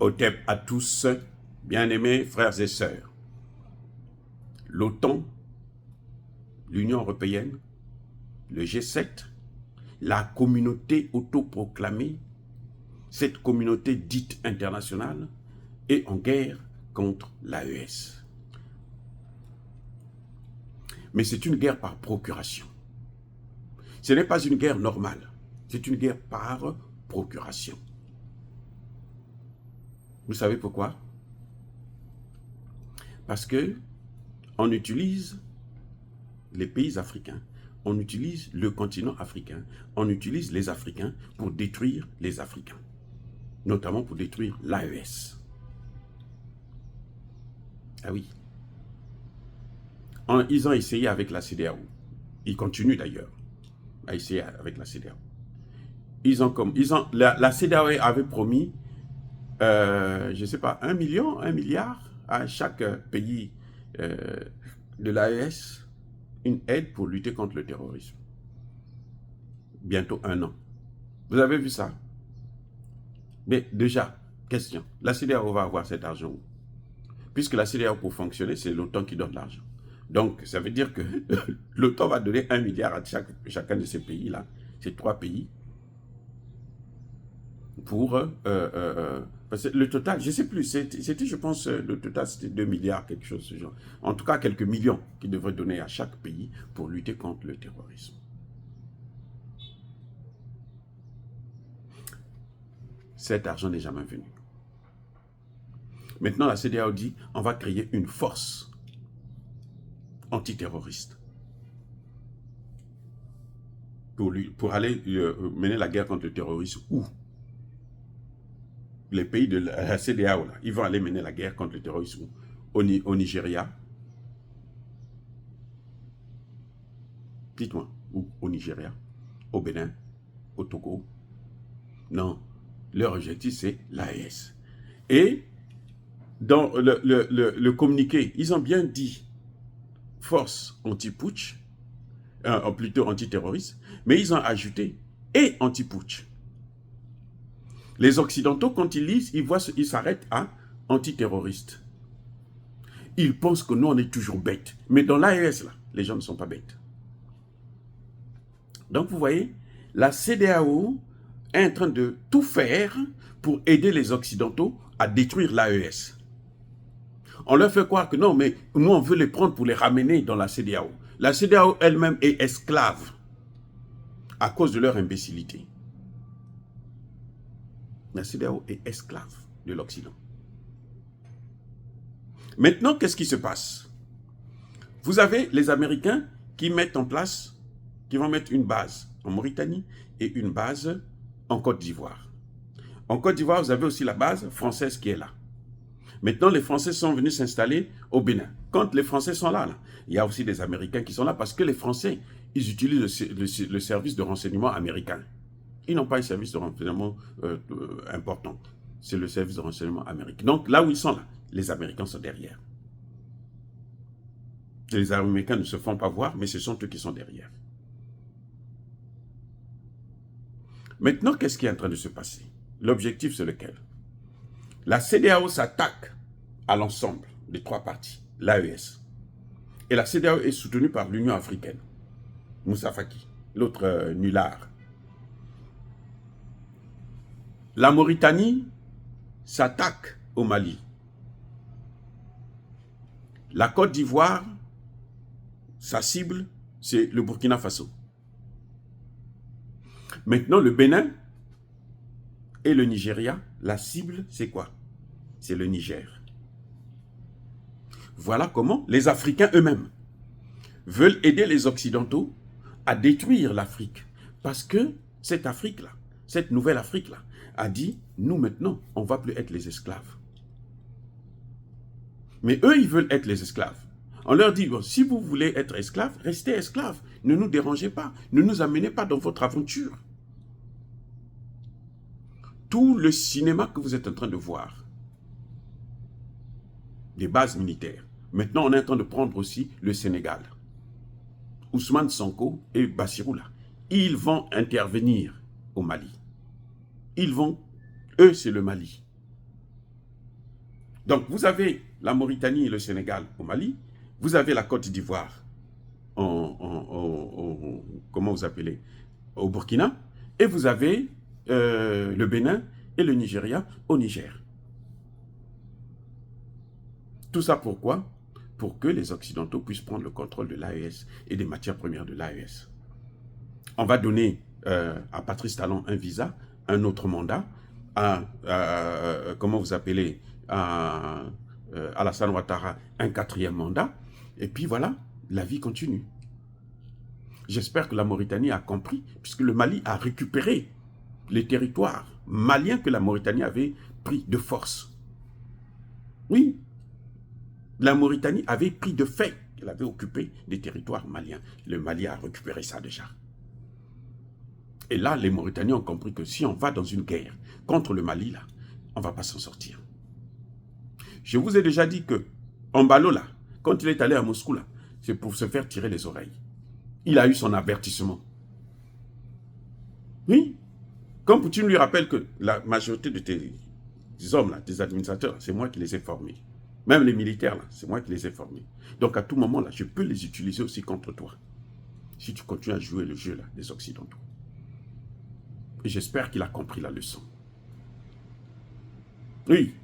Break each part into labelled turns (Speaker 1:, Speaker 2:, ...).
Speaker 1: Otep à tous, bien-aimés frères et sœurs. L'OTAN, l'Union européenne, le G7, la communauté autoproclamée, cette communauté dite internationale, est en guerre contre l'AES. Mais c'est une guerre par procuration. Ce n'est pas une guerre normale, c'est une guerre par procuration. Vous savez pourquoi? Parce que on utilise les pays africains, on utilise le continent africain, on utilise les Africains pour détruire les Africains, notamment pour détruire l'AES. Ah oui. Ils ont essayé avec la CEDEAO. Ils continuent d'ailleurs à essayer avec la CEDEAO. La CEDEAO avait promis, je ne sais pas, 1 milliard à chaque pays de l'AES, une aide pour lutter contre le terrorisme. Bientôt 1 an. Vous avez vu ça? Mais déjà, question, la CEDEAO va avoir cet argent où? Puisque la CEDEAO, pour fonctionner, c'est l'OTAN qui donne l'argent. Donc, ça veut dire que l'OTAN va donner 1 milliard à chacun de ces pays-là, ces 3 pays, pour... parce que le total, je ne sais plus, c'était, je pense, le total, c'était 2 milliards, quelque chose de ce genre. En tout cas, quelques millions qu'ils devraient donner à chaque pays pour lutter contre le terrorisme. Cet argent n'est jamais venu. Maintenant, la CEDEAO dit, on va créer une force antiterroriste pour aller mener la guerre contre le terrorisme. Où les pays de la CEDEAO, là, ils vont aller mener la guerre contre le terrorisme au Nigeria. Dites-moi, où? Au Nigeria, au Bénin, au Togo. Non, leur objectif, c'est l'AES. Et dans le communiqué, ils ont bien dit force anti-putsch, plutôt antiterroriste, mais ils ont ajouté et anti-putsch. Les Occidentaux, quand ils lisent, ils s'arrêtent à antiterroriste. Ils pensent que nous, on est toujours bêtes. Mais dans l'AES, là, les gens ne sont pas bêtes. Donc, vous voyez, la CEDEAO est en train de tout faire pour aider les Occidentaux à détruire l'AES. On leur fait croire que non, mais nous, on veut les prendre pour les ramener dans la CEDEAO. La CEDEAO elle-même est esclave à cause de leur imbécilité. La CEDEAO est esclave de l'Occident. Maintenant, qu'est-ce qui se passe? Vous avez les Américains qui mettent en place, qui vont mettre une base en Mauritanie et une base en Côte d'Ivoire. En Côte d'Ivoire, vous avez aussi la base française qui est là. Maintenant, les Français sont venus s'installer au Bénin. Quand les Français sont là, il y a aussi des Américains qui sont là parce que les Français, ils utilisent le service de renseignement américain. Ils n'ont pas un service de renseignement important. C'est le service de renseignement américain. Donc, là où ils sont là, les Américains sont derrière. Les Américains ne se font pas voir, mais ce sont eux qui sont derrière. Maintenant, qu'est-ce qui est en train de se passer? L'objectif, c'est lequel? La CEDEAO s'attaque à l'ensemble des 3 parties, l'AES. Et la CEDEAO est soutenue par l'Union africaine. Moussa Faki, l'autre nulard. La Mauritanie s'attaque au Mali. La Côte d'Ivoire, sa cible, c'est le Burkina Faso. Maintenant, le Bénin et le Nigeria, la cible, c'est quoi? C'est le Niger. Voilà comment les Africains eux-mêmes veulent aider les Occidentaux à détruire l'Afrique. Parce que cette Afrique-là, cette nouvelle Afrique-là, a dit, nous maintenant, on ne va plus être les esclaves. Mais eux, ils veulent être les esclaves. On leur dit, bon, si vous voulez être esclaves, restez esclaves. Ne nous dérangez pas. Ne nous amenez pas dans votre aventure. Tout le cinéma que vous êtes en train de voir, des bases militaires. Maintenant, on est en train de prendre aussi le Sénégal. Ousmane Sonko et Bassirou là, ils vont intervenir au Mali. Eux, c'est le Mali. Donc, vous avez la Mauritanie et le Sénégal au Mali, vous avez la Côte d'Ivoire comment vous appelez, au Burkina, et vous avez le Bénin et le Nigeria au Niger. Tout ça pourquoi? Pour que les Occidentaux puissent prendre le contrôle de l'AES et des matières premières de l'AES. On va donner à Patrice Talon un visa, un autre mandat, comment vous appelez, à Alassane Ouattara un 4e mandat, et puis voilà, la vie continue. J'espère que la Mauritanie a compris, puisque le Mali a récupéré les territoires maliens que la Mauritanie avait pris de force. Oui, la Mauritanie avait pris de fait qu'elle avait occupé des territoires maliens. Le Mali a récupéré ça déjà. Et là, les Mauritaniens ont compris que si on va dans une guerre contre le Mali, là, on ne va pas s'en sortir. Je vous ai déjà dit que Embalo, là, quand il est allé à Moscou, là, c'est pour se faire tirer les oreilles. Il a eu son avertissement. Oui. Comme Poutine lui rappelle que la majorité de tes hommes, là, tes administrateurs, c'est moi qui les ai formés. Même les militaires, là, c'est moi qui les ai formés. Donc à tout moment, là, je peux les utiliser aussi contre toi. Si tu continues à jouer le jeu là, des Occidentaux. Et j'espère qu'il a compris la leçon. Oui,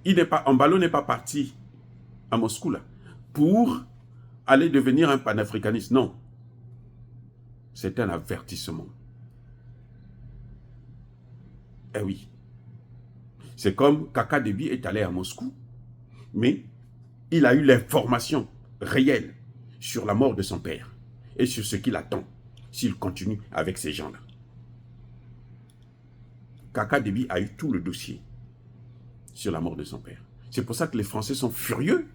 Speaker 1: Embalo n'est pas parti à Moscou là, pour aller devenir un panafricaniste. Non. C'est un avertissement. Eh oui. C'est comme Kaka Déby est allé à Moscou, mais il a eu l'information réelle sur la mort de son père et sur ce qu'il attend s'il continue avec ces gens-là. Kaka Déby a eu tout le dossier sur la mort de son père. C'est pour ça que les Français sont furieux.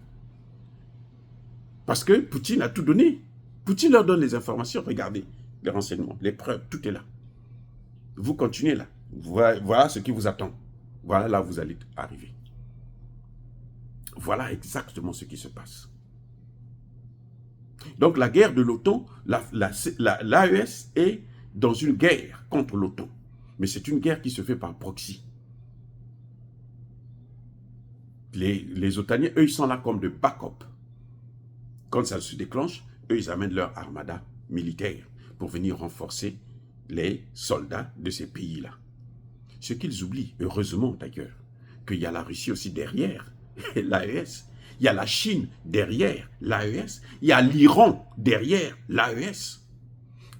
Speaker 1: Parce que Poutine a tout donné. Poutine leur donne les informations. Regardez, les renseignements, les preuves, tout est là. Vous continuez là. Voilà ce qui vous attend. Voilà là où vous allez arriver. Voilà exactement ce qui se passe. Donc la guerre de l'OTAN, l'AES est dans une guerre contre l'OTAN. Mais c'est une guerre qui se fait par proxy. Les OTANiens, eux, ils sont là comme de backup. Quand ça se déclenche, eux, ils amènent leur armada militaire pour venir renforcer les soldats de ces pays-là. Ce qu'ils oublient, heureusement d'ailleurs, qu'il y a la Russie aussi derrière l'AES, il y a la Chine derrière l'AES, il y a l'Iran derrière l'AES.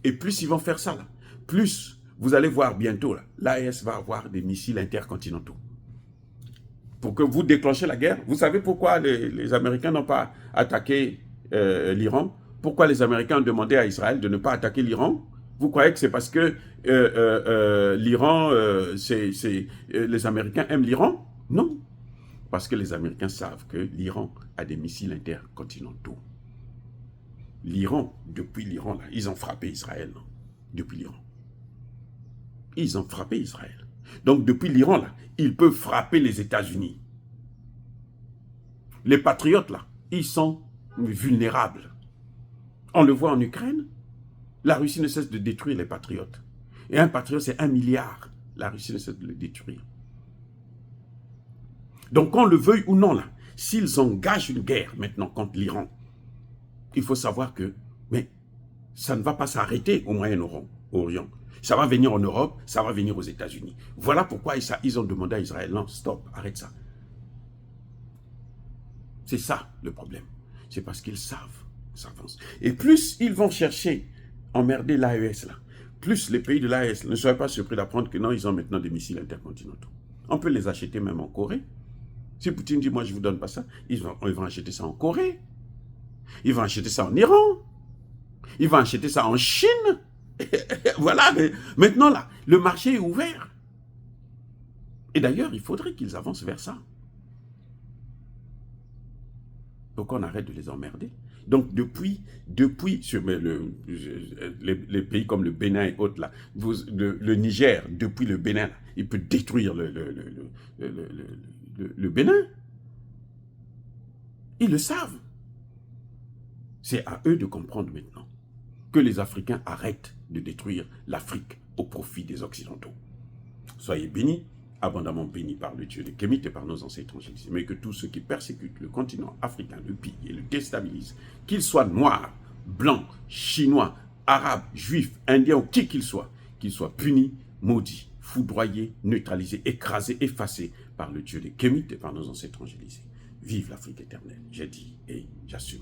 Speaker 1: Et plus ils vont faire ça, là, plus vous allez voir bientôt, l'AES va avoir des missiles intercontinentaux. Pour que vous déclenchez la guerre, vous savez pourquoi les Américains n'ont pas attaqué l'Iran? Pourquoi les Américains ont demandé à Israël de ne pas attaquer l'Iran? Vous croyez que c'est parce que l'Iran, les Américains aiment l'Iran? Non. Parce que les Américains savent que l'Iran a des missiles intercontinentaux. L'Iran, depuis l'Iran, là, ils ont frappé Israël. Non? Depuis l'Iran. Ils ont frappé Israël. Donc depuis l'Iran, là, ils peuvent frapper les États-Unis. Les patriotes, là, ils sont vulnérables. On le voit en Ukraine. La Russie ne cesse de détruire les patriotes. Et un patriote, c'est 1 milliard. La Russie ne cesse de le détruire. Donc, qu'on le veuille ou non, là, s'ils engagent une guerre maintenant contre l'Iran, il faut savoir que, mais ça ne va pas s'arrêter au Moyen-Orient. Ça va venir en Europe, ça va venir aux États-Unis. Voilà pourquoi ils ont demandé à Israël, non, stop, arrête ça. C'est ça le problème. C'est parce qu'ils savent, s'avance. Et plus ils vont chercher emmerder l'AES là, plus les pays de l'AES ne seraient pas surpris d'apprendre que non, ils ont maintenant des missiles intercontinentaux. On peut les acheter même en Corée. Si Poutine dit, moi je ne vous donne pas ça, ils vont acheter ça en Corée. Ils vont acheter ça en Iran. Ils vont acheter ça en Chine. Voilà, maintenant là, le marché est ouvert. Et d'ailleurs, il faudrait qu'ils avancent vers ça. Pour qu'on arrête de les emmerder. Donc depuis sur les pays comme le Bénin et autres, là, le Niger, depuis le Bénin, là, il peut détruire le Bénin. Ils le savent. C'est à eux de comprendre maintenant que les Africains arrêtent de détruire l'Afrique au profit des Occidentaux. Soyez bénis. abondamment béni par le Dieu des Kémites et par nos ancêtres évangélisés, mais que tous ceux qui persécutent le continent africain, le pillent et le déstabilisent, qu'ils soient noirs, blancs, chinois, arabes, juifs, indiens ou qui qu'ils soient punis, maudits, foudroyés, neutralisés, écrasés, effacés par le Dieu des Kémites et par nos ancêtres évangélisés. Vive l'Afrique éternelle, j'ai dit et j'assume.